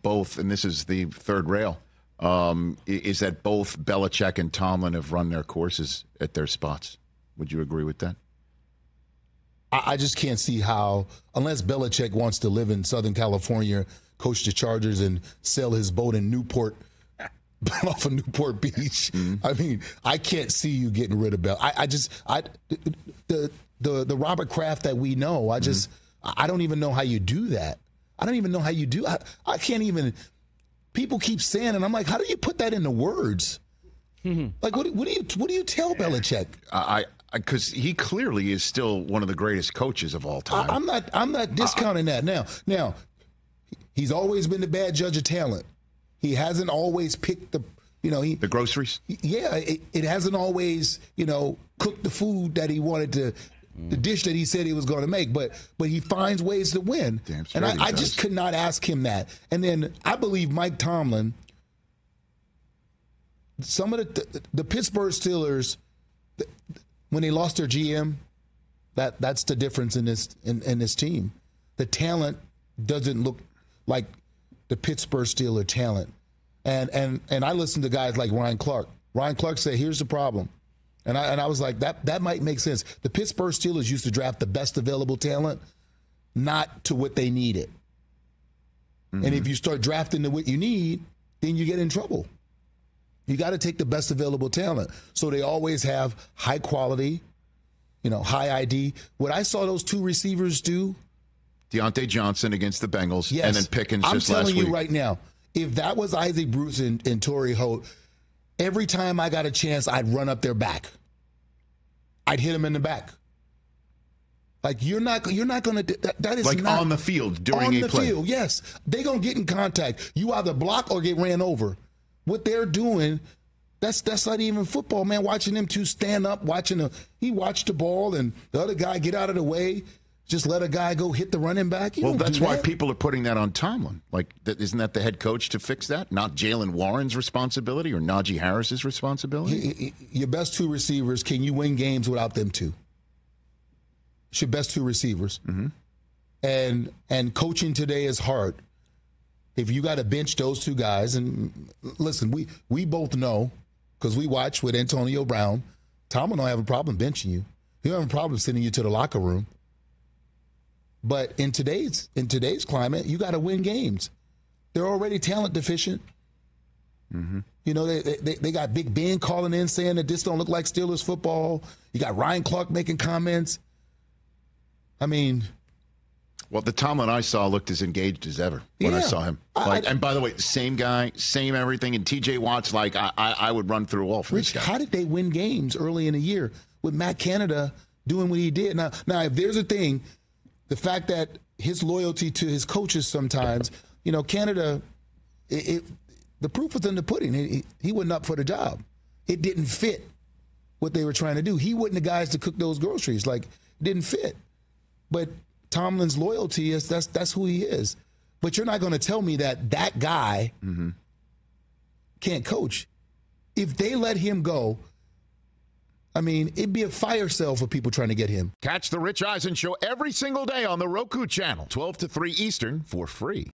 both, and this is the third rail, is that both Belichick and Tomlin have run their courses at their spots. Would you agree with that? I just can't see how, unless Belichick wants to live in Southern California, coach the Chargers, and sell his boat in Newport, off of Newport Beach. Mm-hmm. I mean, I can't see you getting rid of Bell. The Robert Kraft that we know, I don't even know how you do that. I don't even know how you do. I can't even. People keep saying, and I'm like, how do you put that into words? Mm-hmm. Like, what do you tell Belichick? Because he clearly is still one of the greatest coaches of all time. I'm not discounting that. Now, he's always been the bad judge of talent. He hasn't always picked the groceries. Yeah, it hasn't always cooked the food that he wanted to, the dish that he said he was going to make. But he finds ways to win. Damn straight and I just could not ask him that. And then I believe Mike Tomlin. Some of the Pittsburgh Steelers, when they lost their GM, that's the difference in this team. The talent doesn't look like the Pittsburgh Steelers talent. And I listen to guys like Ryan Clark. Ryan Clark said, here's the problem. And I was like, that might make sense. The Pittsburgh Steelers used to draft the best available talent, not to what they needed. Mm-hmm. And if you start drafting to what you need, then you get in trouble. You got to take the best available talent. So they always have high quality, high ID. What I saw those two receivers do. Deontay Johnson against the Bengals, yes. And then Pickens just last week. I'm telling you right now, if that was Isaac Bruce and Torrey Holt, every time I got a chance, I'd run up their back. I'd hit him in the back. Like, you're not going to, that is like not. On the field during a play. On the field, yes. They're going to get in contact. You either block or get ran over. What they're doing, that's not even football, man. Watching them two stand up, he watched the ball and the other guy get out of the way, just let a guy go hit the running back. Well, that's why people are putting that on Tomlin. Like, isn't that the head coach to fix that? Not Jalen Warren's responsibility or Najee Harris's responsibility? Your best two receivers, can you win games without them two? It's your best two receivers. Mm-hmm. And coaching today is hard. If you got to bench those two guys, and listen, we both know, because we watch with Antonio Brown, Tomlin don't have a problem benching you. He don't have a problem sending you to the locker room. But in today's climate, you got to win games. They're already talent deficient. Mm-hmm. They got Big Ben calling in saying that this don't look like Steelers football. You got Ryan Clark making comments. I mean. Well, the Tomlin I saw looked as engaged as ever when I saw him. And by the way, same guy, same everything. And T.J. Watt's like, I would run through a wall for Rich, this guy. how did they win games early in the year with Matt Canada doing what he did? Now, if there's a thing, the fact that his loyalty to his coaches sometimes, Canada, the proof was in the pudding. He wasn't up for the job. It didn't fit what they were trying to do. He wasn't the guys to cook those groceries. Like, it didn't fit. But Tomlin's loyalty is that's who he is. But you're not going to tell me that guy can't coach. If they let him go, I mean, it'd be a fire sale for people trying to get him. Catch the Rich Eisen Show every single day on the Roku channel, 12 to 3 Eastern, for free.